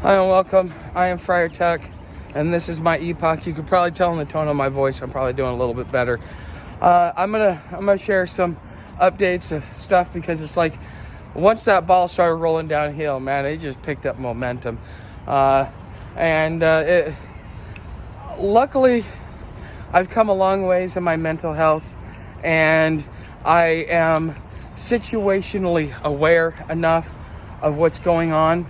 Hi and welcome. I am Friar Tuck, and this is my epoch. You could probably tell in the tone of my voice I'm probably doing a little bit better. I'm gonna share some updates of stuff because it's like once that ball started rolling downhill, man, it just picked up momentum. Luckily, I've come a long ways in my mental health, and I am situationally aware enough of what's going on.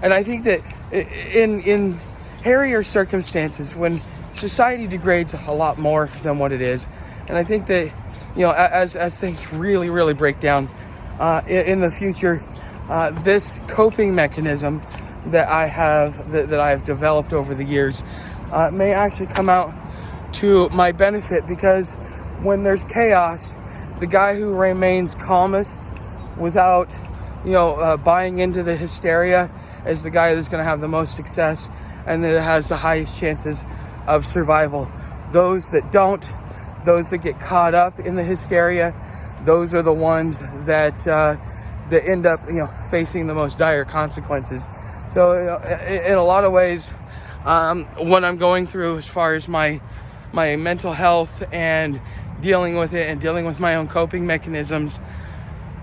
And I think that in hairier circumstances, when society degrades a lot more than what it is, and I think that, you know, as things really break down in the future, this coping mechanism that I have developed over the years may actually come out to my benefit, because when there's chaos, the guy who remains calmest without, buying into the hysteria is the guy that's going to have the most success and that has the highest chances of survival. Those that don't, those that get caught up in the hysteria, those are the ones that end up, facing the most dire consequences. So in a lot of ways, what I'm going through as far as my mental health and dealing with it and dealing with my own coping mechanisms,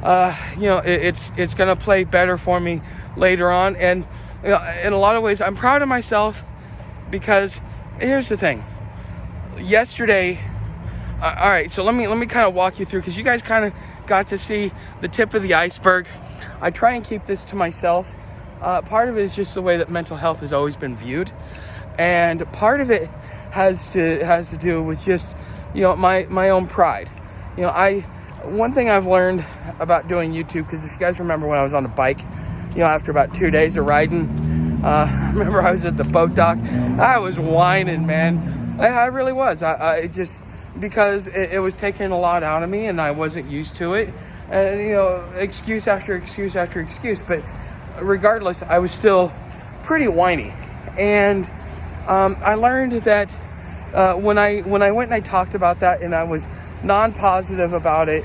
it's going to play better for me later on. And in a lot of ways, I'm proud of myself, because here's the thing. Yesterday, all right, so let me kind of walk you through, because you guys kind of got to see the tip of the iceberg. I try and keep this to myself. Part of it is just the way that mental health has always been viewed, and part of it has to do with just my own pride. One thing I've learned about doing YouTube, because if you guys remember when I was on the bike, after about 2 days of riding, I remember I was at the boat dock. I was whining, man. I really was. I just, because it was taking a lot out of me and I wasn't used to it. And, excuse after excuse after excuse. But regardless, I was still pretty whiny. And I learned that when I went and I talked about that, and I was non-positive about it,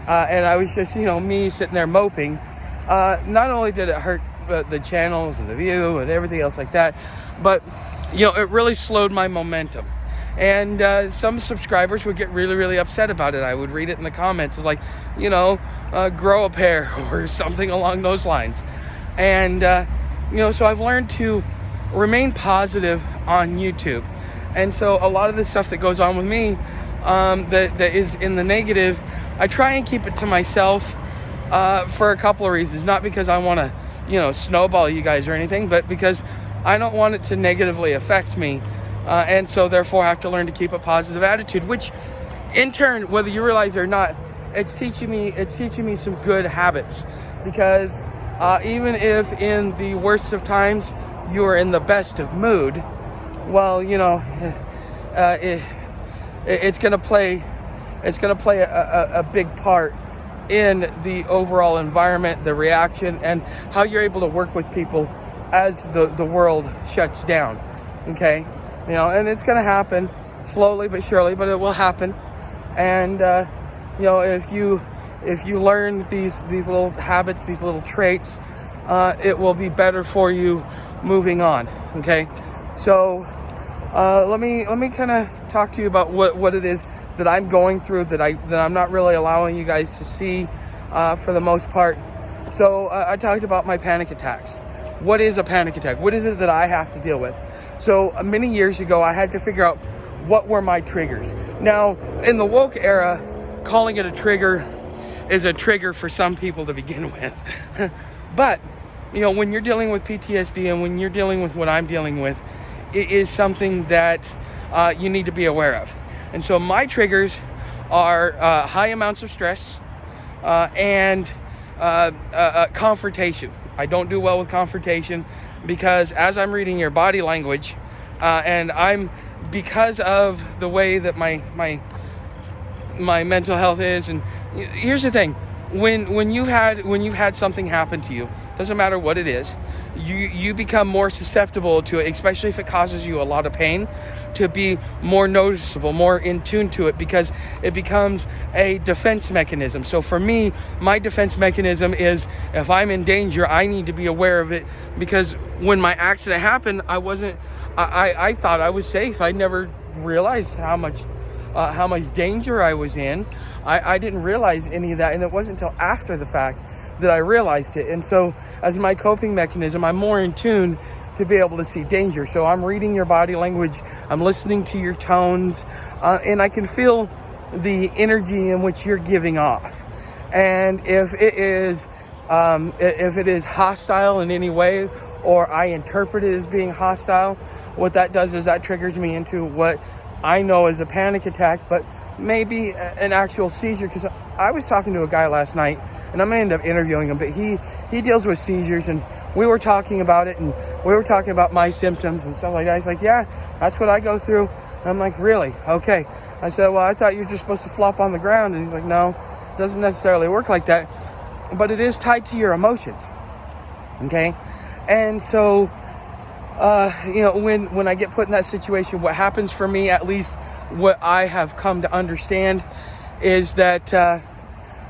and I was just, me sitting there moping, not only did it hurt the channels and the view and everything else like that, but, it really slowed my momentum. And some subscribers would get really upset about it. I would read it in the comments, like, grow a pair or something along those lines. And, so I've learned to remain positive on YouTube. And so a lot of the stuff that goes on with me, that is in the negative, I try and keep it to myself for a couple of reasons. Not because I want to, snowball you guys or anything, but because I don't want it to negatively affect me. And so therefore I have to learn to keep a positive attitude, which in turn, whether you realize it or not, it's teaching me some good habits. Because even if in the worst of times you are in the best of mood, well, it's going to play a big part in the overall environment, the reaction, and how you're able to work with people as the world shuts down. Okay, and it's going to happen slowly but surely, but it will happen. And if you learn these little habits, these little traits, it will be better for you moving on. Okay, so let me kind of talk to you about what it is that I'm going through, that I'm not really allowing you guys to see for the most part. So I talked about my panic attacks. What is a panic attack? What is it that I have to deal with? So many years ago, I had to figure out what were my triggers. Now, in the woke era, calling it a trigger is a trigger for some people to begin with. But, when you're dealing with PTSD and when you're dealing with what I'm dealing with, it is something that you need to be aware of. And so my triggers are high amounts of stress and confrontation. I don't do well with confrontation, because as I'm reading your body language, and because of the way that my mental health is. And here's the thing: when you've had something happen to you, doesn't matter what it is, you become more susceptible to it, especially if it causes you a lot of pain, to be more noticeable, more in tune to it, because it becomes a defense mechanism. So for me, my defense mechanism is, if I'm in danger, I need to be aware of it, because when my accident happened, I thought I was safe. I never realized how much danger I was in. I didn't realize any of that, and it wasn't until after the fact that I realized it. And so as my coping mechanism, I'm more in tune to be able to see danger. So I'm reading your body language, I'm listening to your tones, and I can feel the energy in which you're giving off. And if it is hostile in any way, or I interpret it as being hostile, what that does is that triggers me into what I know is a panic attack, but maybe an actual seizure. Because I was talking to a guy last night, and I'm gonna end up interviewing him, but he deals with seizures, and we were talking about it, and we were talking about my symptoms and stuff like that. He's like, yeah, that's what I go through. And I'm like, really? Okay. I said, well, I thought you were just supposed to flop on the ground. And he's like, no, it doesn't necessarily work like that, but it is tied to your emotions. Okay. And so, when I get put in that situation, what happens for me, at least what I have come to understand, is that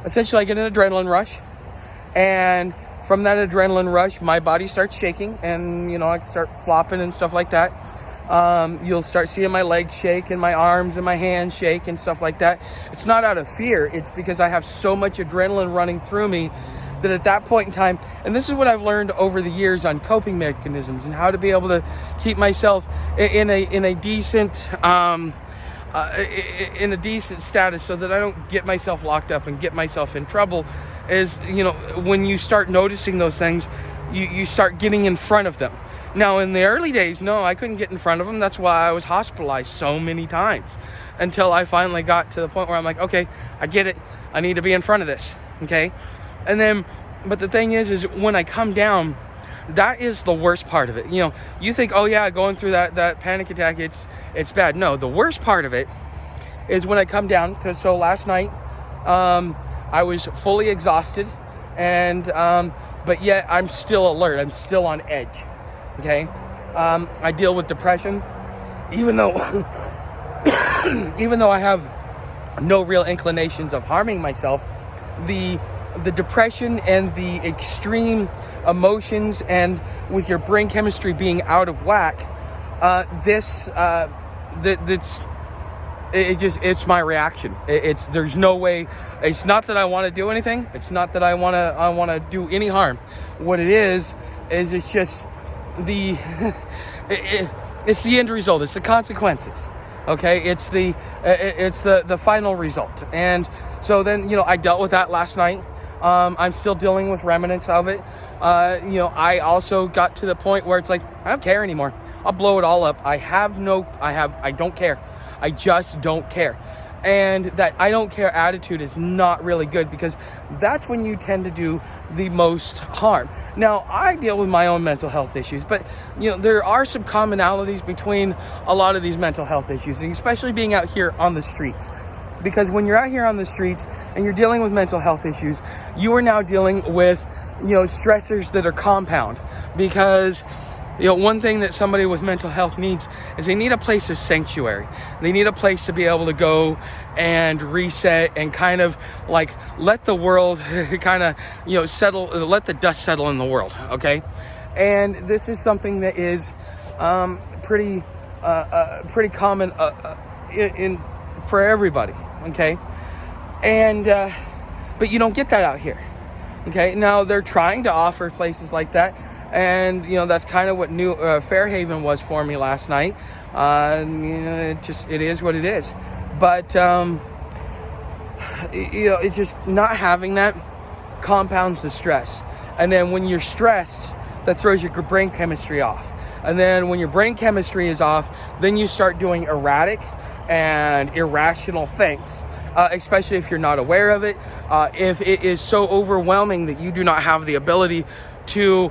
essentially I get an adrenaline rush, and from that adrenaline rush, my body starts shaking, and I start flopping and stuff like that. You'll start seeing my legs shake and my arms and my hands shake and stuff like that. It's not out of fear. It's because I have so much adrenaline running through me that at that point in time, and this is what I've learned over the years on coping mechanisms and how to be able to keep myself in a decent status, so that I don't get myself locked up and get myself in trouble, is, when you start noticing those things, you start getting in front of them. Now, in the early days, no, I couldn't get in front of them. That's why I was hospitalized so many times, until I finally got to the point where I'm like, okay, I get it. I need to be in front of this. Okay. And then, but the thing is when I come down, that is the worst part of it. You think, oh yeah, going through that panic attack, it's bad. No, the worst part of it is when I come down, because so last night, I was fully exhausted, and but yet I'm still alert. I'm still on edge. Okay, I deal with depression, even though I have no real inclinations of harming myself. The depression and the extreme emotions, and with your brain chemistry being out of whack, it's my reaction. There's no way. It's not that I want to do anything. It's not that I want to do any harm. What it is it's just it's the end result. It's the consequences. Okay, it's the final result. And so then I dealt with that last night. I'm still dealing with remnants of it. I also got to the point where it's like, I don't care anymore. I'll blow it all up. I don't care. I just don't care. And that I don't care attitude is not really good, because that's when you tend to do the most harm. Now, I deal with my own mental health issues, but there are some commonalities between a lot of these mental health issues, and especially being out here on the streets. Because when you're out here on the streets and you're dealing with mental health issues, you are now dealing with stressors that are compound. Because one thing that somebody with mental health needs is they need a place of sanctuary. They need a place to be able to go and reset and kind of like let the world kind of settle, let the dust settle in the world. Okay, and this is something that is pretty common in for everybody. Okay, and but you don't get that out here. Okay, now they're trying to offer places like that. And that's kind of what New Fairhaven was for me last night. It is what it is. But it's just not having that compounds the stress. And then when you're stressed, that throws your brain chemistry off. And then when your brain chemistry is off, then you start doing erratic and irrational things. Especially if you're not aware of it. If it is so overwhelming that you do not have the ability to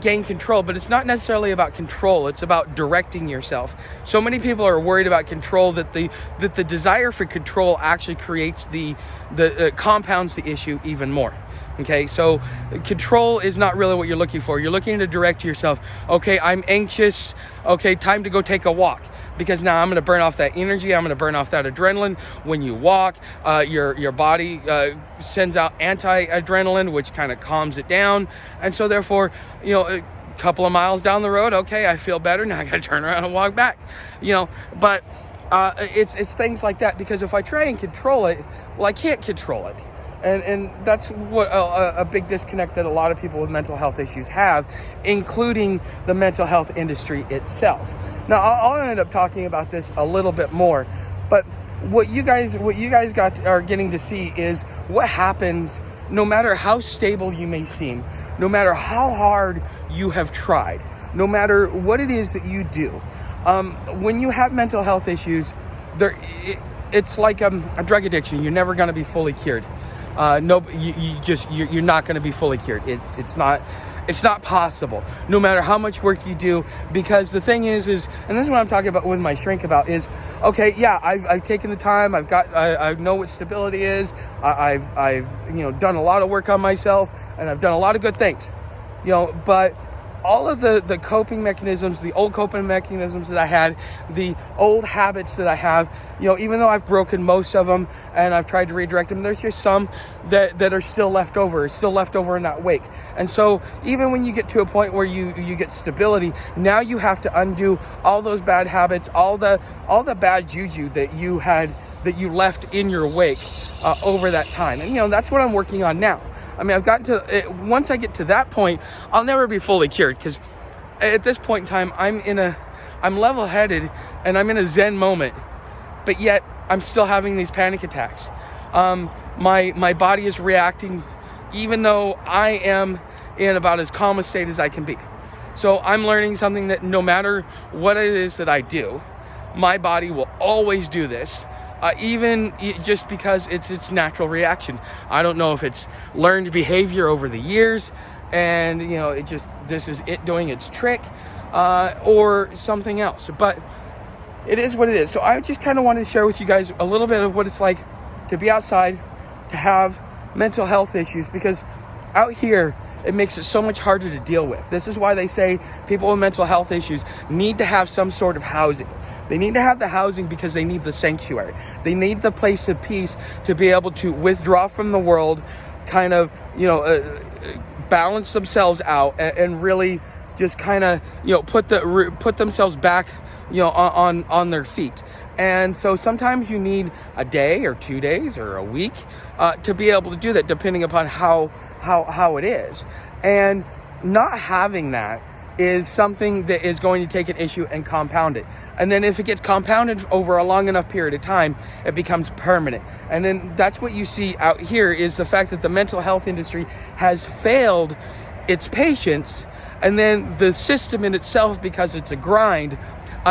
gain control, but it's not necessarily about control. It's about directing yourself. So many people are worried about control that the desire for control actually creates the compounds the issue even more. Okay, so control is not really what you're looking for. You're looking to direct yourself. Okay, I'm anxious. Okay, time to go take a walk, because now I'm going to burn off that energy. I'm going to burn off that adrenaline. When you walk, your body sends out anti-adrenaline, which kind of calms it down. And so therefore, a couple of miles down the road, okay, I feel better. Now I got to turn around and walk back. But it's things like that, because if I try and control it, well, I can't control it. And that's what a big disconnect that a lot of people with mental health issues have, including the mental health industry itself. Now, I'll end up talking about this a little bit more, but what you guys are getting to see is what happens no matter how stable you may seem, no matter how hard you have tried, no matter what it is that you do. When you have mental health issues, it's like a drug addiction. You're never going to be fully cured. You're not going to be fully cured. It's not possible, no matter how much work you do, because the thing is, and this is what I'm talking about with my shrink about is, okay, yeah, I've taken the time. I know what stability is. I've done a lot of work on myself, and I've done a lot of good things, but all of the coping mechanisms, the old coping mechanisms that I had, the old habits that I have, even though I've broken most of them and I've tried to redirect them, there's just some that are still left over in that wake. And so even when you get to a point where you get stability, now you have to undo all those bad habits, all the bad juju that you left in your wake over that time. And that's what I'm working on now. I mean, I've gotten to it. Once I get to that point, I'll never be fully cured, because at this point in time, I'm level-headed and I'm in a Zen moment, but yet I'm still having these panic attacks. My body is reacting, even though I am in about as calm a state as I can be. So I'm learning something, that no matter what it is that I do, my body will always do this. Even just because it's its natural reaction. I don't know if it's learned behavior over the years, and this is it doing its trick, or something else. But it is what it is. So I just kind of wanted to share with you guys a little bit of what it's like to be outside, to have mental health issues, because out here it makes it so much harder to deal with. This is why they say people with mental health issues need to have some sort of housing. They need to have the housing because they need the sanctuary. They need the place of peace to be able to withdraw from the world, kind of, balance themselves out, and really just kind of, put themselves back, on their feet. And so sometimes you need a day or 2 days or a week to be able to do that, depending upon how it is. And not having that is something that is going to take an issue and compound it. And then if it gets compounded over a long enough period of time, it becomes permanent. And then that's what you see out here, is the fact that the mental health industry has failed its patients, and then the system in itself, because it's a grind,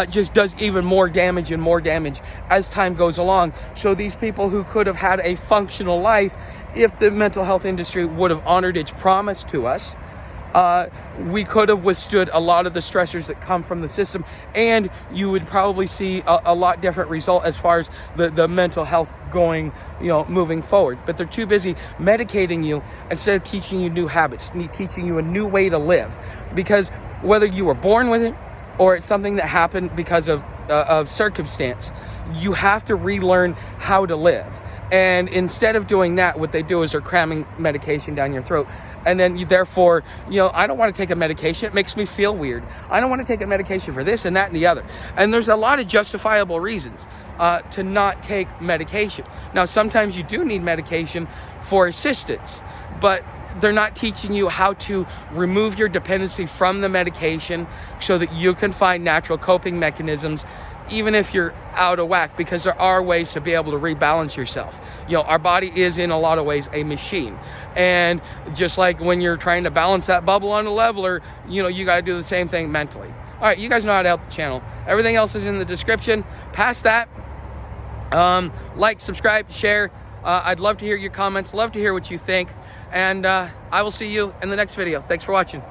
just does even more damage and more damage as time goes along. So these people who could have had a functional life if the mental health industry would have honored its promise to us, we could have withstood a lot of the stressors that come from the system, and you would probably see a lot different result as far as the mental health going, moving forward. But they're too busy medicating you instead of teaching you new habits, teaching you a new way to live. Because whether you were born with it or it's something that happened because of circumstance, you have to relearn how to live. And instead of doing that, what they do is they're cramming medication down your throat. And then therefore, I don't want to take a medication. It makes me feel weird. I don't want to take a medication for this and that and the other. And there's a lot of justifiable reasons to not take medication. Now, sometimes you do need medication for assistance, but they're not teaching you how to remove your dependency from the medication so that you can find natural coping mechanisms, even if you're out of whack, because there are ways to be able to rebalance yourself. Our body is in a lot of ways a machine. And just like when you're trying to balance that bubble on a leveler, you got to do the same thing mentally. All right, you guys know how to help the channel. Everything else is in the description. Past that, like, subscribe, share. I'd love to hear your comments, love to hear what you think. And I will see you in the next video. Thanks for watching.